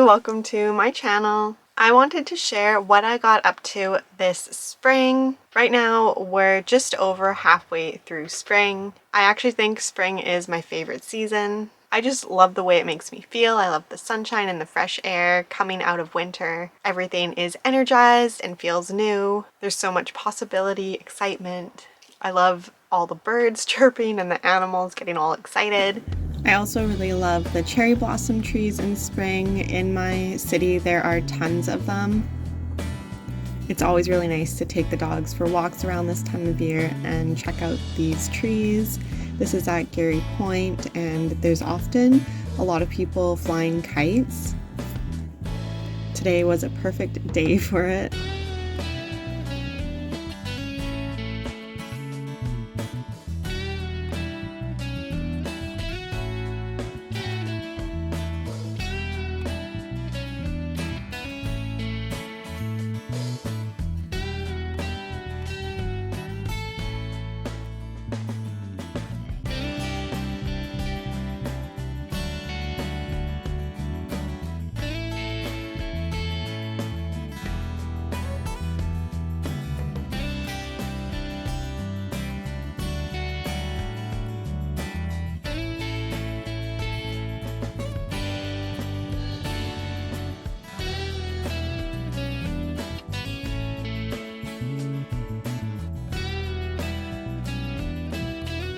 welcome to my channel. I wanted to share what I got up to this spring. Right now we're just over halfway through spring. I actually think spring is my favorite season. I just love the way it makes me feel. I love the sunshine and the fresh air coming out of winter. Everything is energized and feels new. There's so much possibility, excitement. I love all the birds chirping and the animals getting all excited. I also really love the cherry blossom trees in spring. In my city there are tons of them. It's always really nice to take the dogs for walks around this time of year and check out these trees. This is at Gary Point and there's often a lot of people flying kites. Today was a perfect day for it.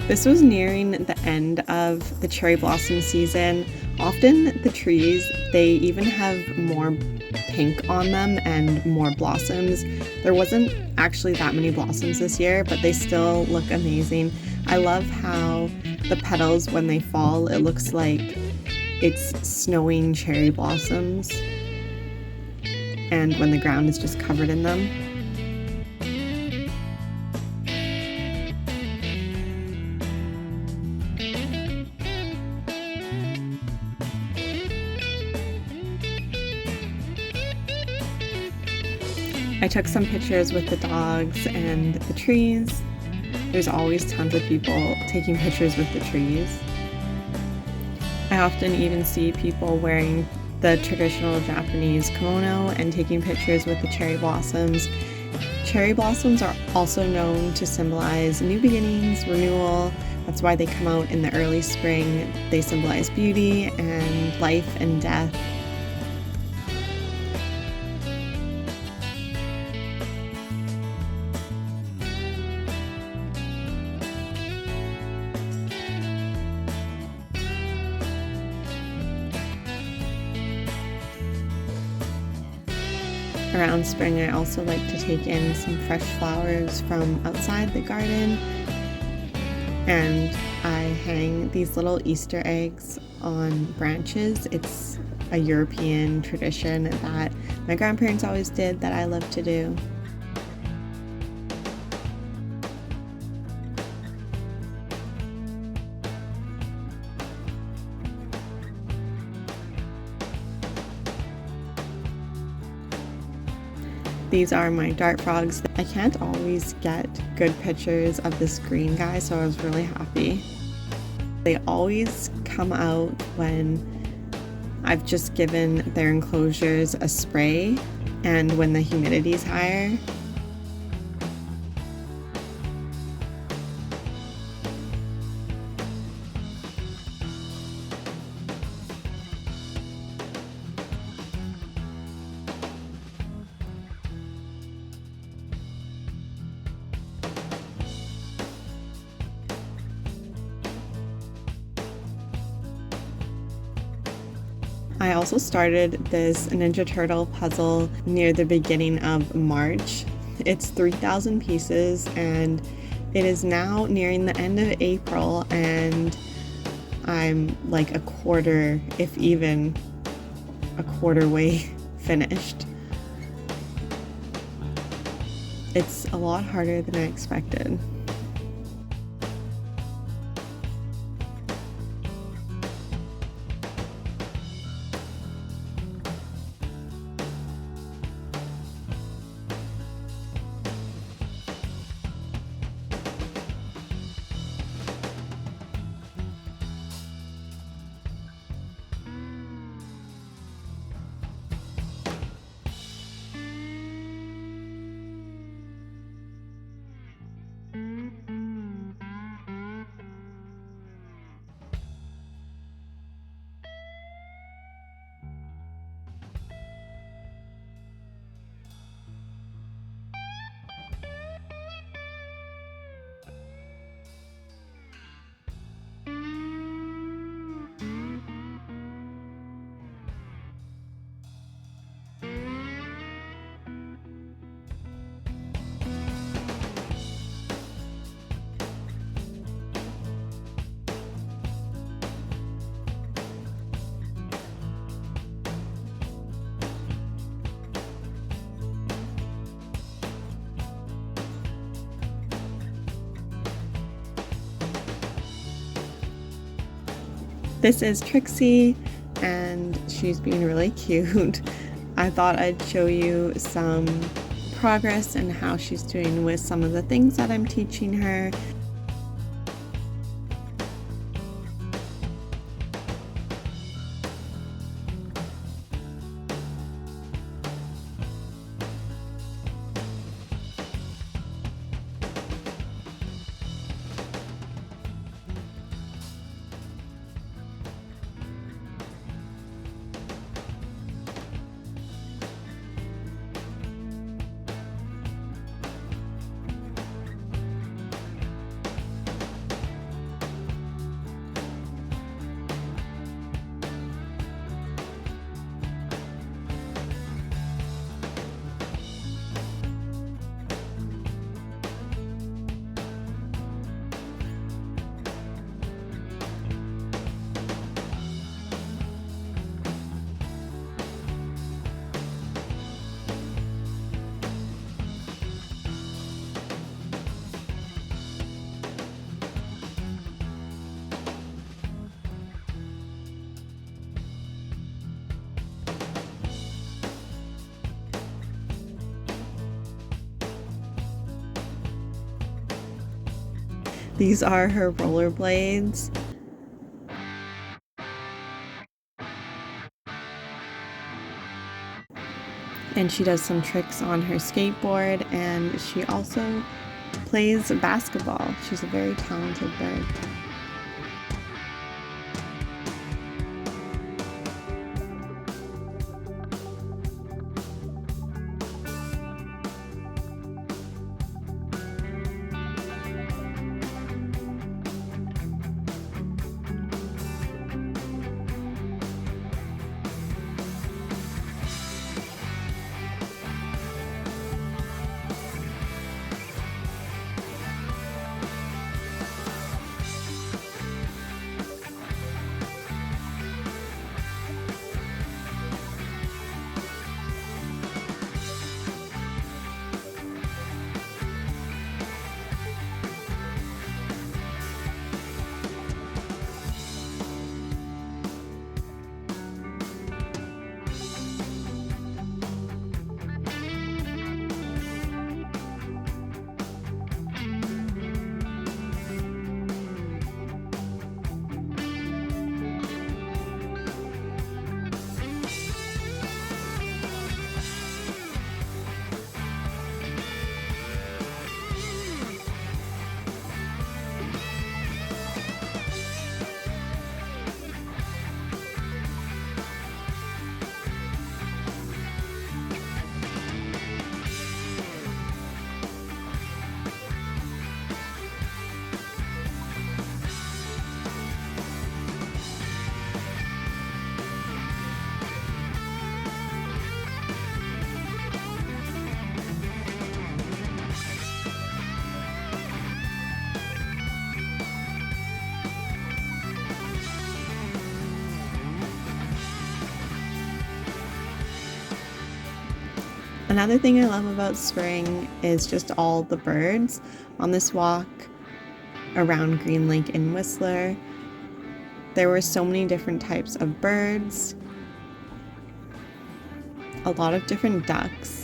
This was nearing the end of the cherry blossom season. Often the trees, they even have more pink on them and more blossoms. There wasn't actually that many blossoms this year, but they still look amazing. I love how the petals, when they fall, it looks like it's snowing cherry blossoms, and when the ground is just covered in them. I took some pictures with the dogs and the trees. There's always tons of people taking pictures with the trees. I often even see people wearing the traditional Japanese kimono and taking pictures with the cherry blossoms. Cherry blossoms are also known to symbolize new beginnings, renewal. That's why they come out in the early spring. They symbolize beauty and life and death. Around spring, I also like to take in some fresh flowers from outside the garden, and I hang these little Easter eggs on branches. It's a European tradition that my grandparents always did that I love to do. These are my dart frogs. I can't always get good pictures of this green guy, so I was really happy. They always come out when I've just given their enclosures a spray and when the humidity is higher. I also started this Ninja Turtle puzzle near the beginning of March. It's 3,000 pieces and it is now nearing the end of April and I'm like a quarter, if even a quarter way finished. It's a lot harder than I expected. This is Trixie, and she's being really cute. I thought I'd show you some progress and how she's doing with some of the things that I'm teaching her. These are her rollerblades. And she does some tricks on her skateboard, and she also plays basketball. She's a very talented bird. Another thing I love about spring is just all the birds. On this walk around Green Lake in Whistler, there were so many different types of birds, a lot of different ducks.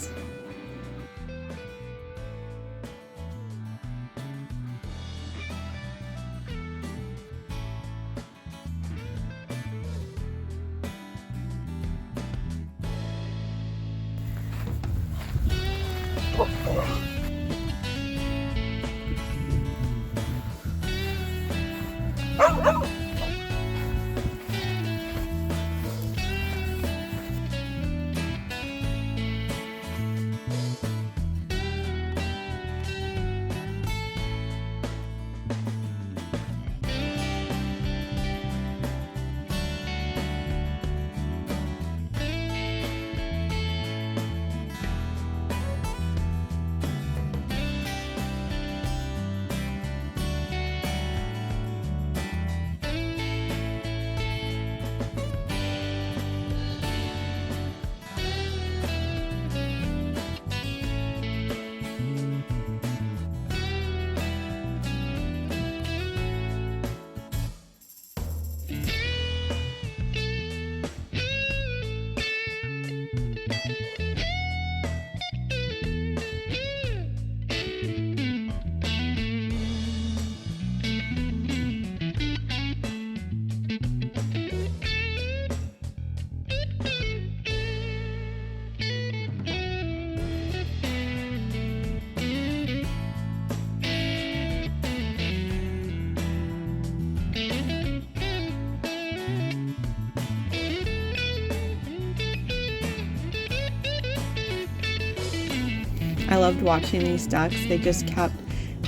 I loved watching these ducks. They just kept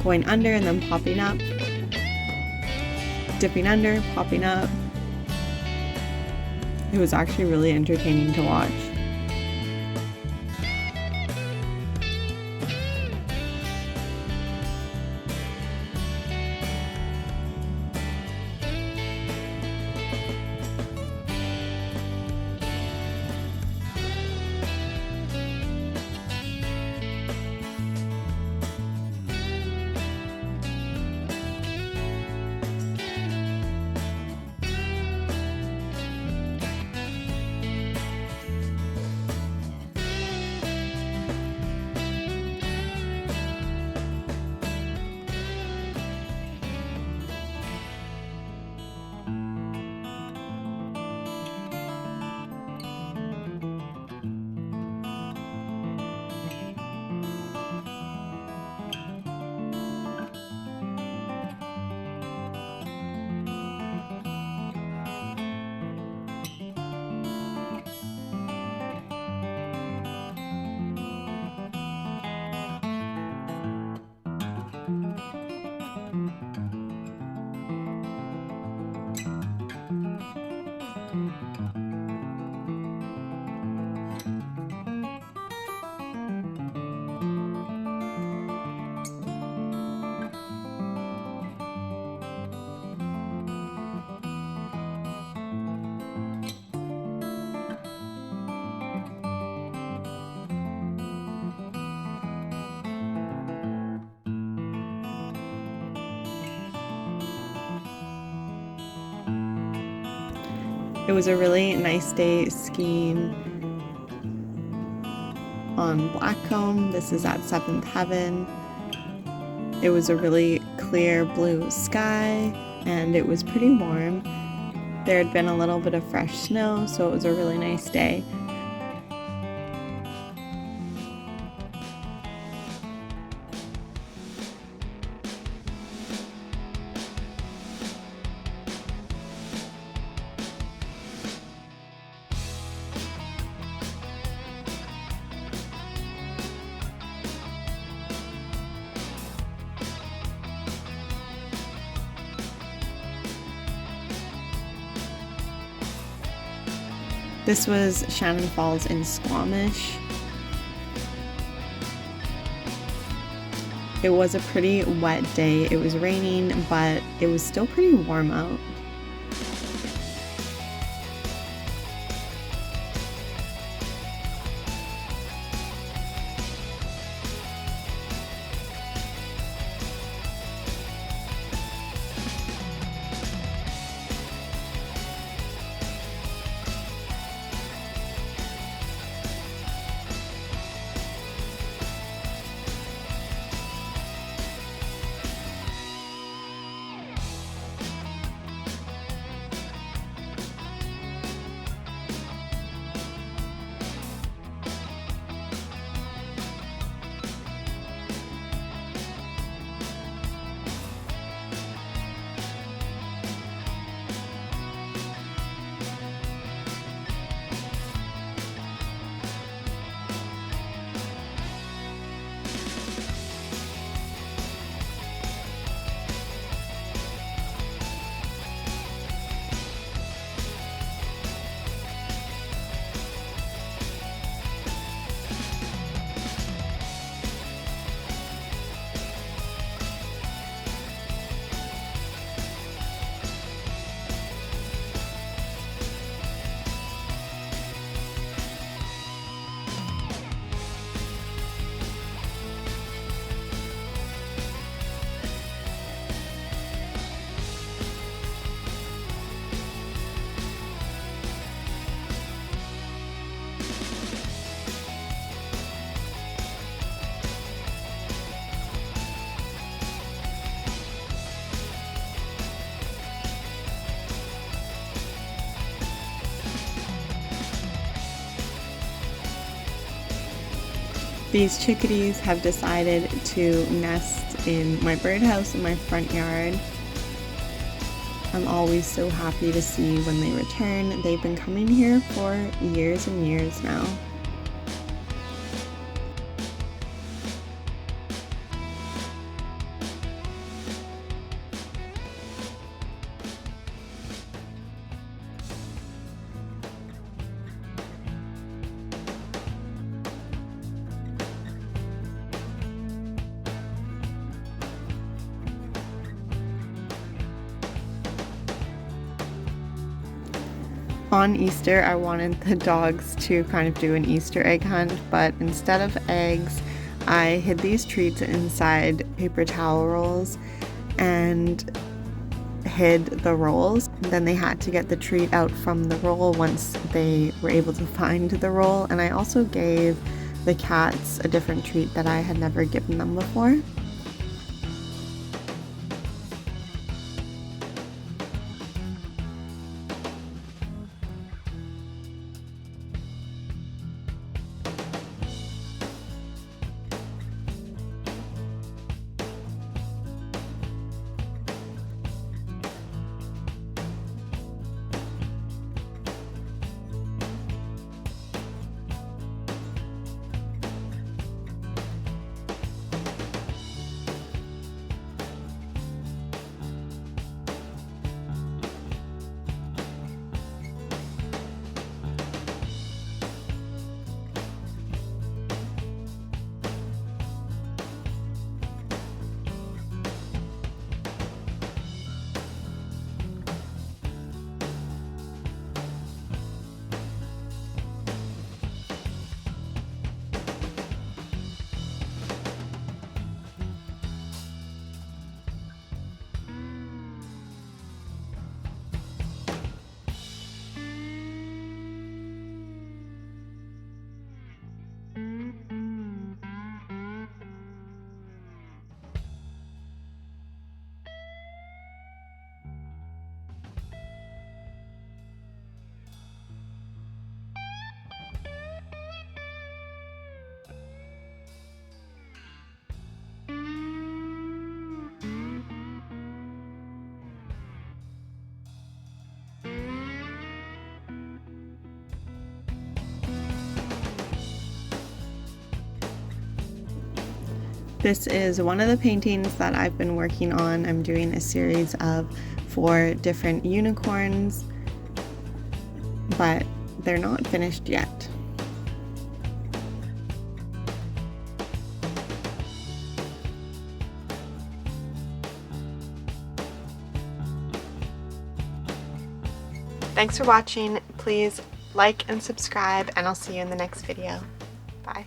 going under and then popping up, dipping under, popping up. It was actually really entertaining to watch. It was a really nice day skiing on Blackcomb. This is at 7th Heaven. It was a really clear blue sky and it was pretty warm. There had been a little bit of fresh snow, so it was a really nice day. This was Shannon Falls in Squamish. It was a pretty wet day. It was raining, but it was still pretty warm out. These chickadees have decided to nest in my birdhouse in my front yard. I'm always so happy to see when they return. They've been coming here for years and years now. On Easter, I wanted the dogs to kind of do an Easter egg hunt, but instead of eggs, I hid these treats inside paper towel rolls and hid the rolls. Then they had to get the treat out from the roll once they were able to find the roll. And I also gave the cats a different treat that I had never given them before. This is one of the paintings that I've been working on. I'm doing a series of 4 different unicorns, but they're not finished yet. Thanks for watching. Please like and subscribe, and I'll see you in the next video. Bye.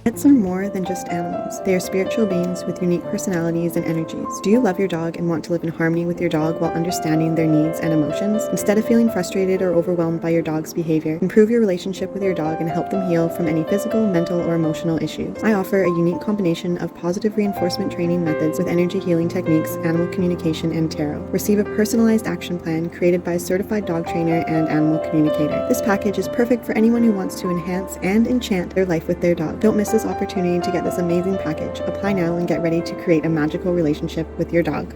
Pets are more than just animals. They are spiritual beings with unique personalities and energies. Do you love your dog and want to live in harmony with your dog while understanding their needs and emotions? Instead of feeling frustrated or overwhelmed by your dog's behavior, improve your relationship with your dog and help them heal from any physical, mental, or emotional issues. I offer a unique combination of positive reinforcement training methods with energy healing techniques, animal communication, and tarot. Receive a personalized action plan created by a certified dog trainer and animal communicator. This package is perfect for anyone who wants to enhance and enchant their life with their dog. Don't miss this opportunity to get this amazing package. Apply now and get ready to create a magical relationship with your dog.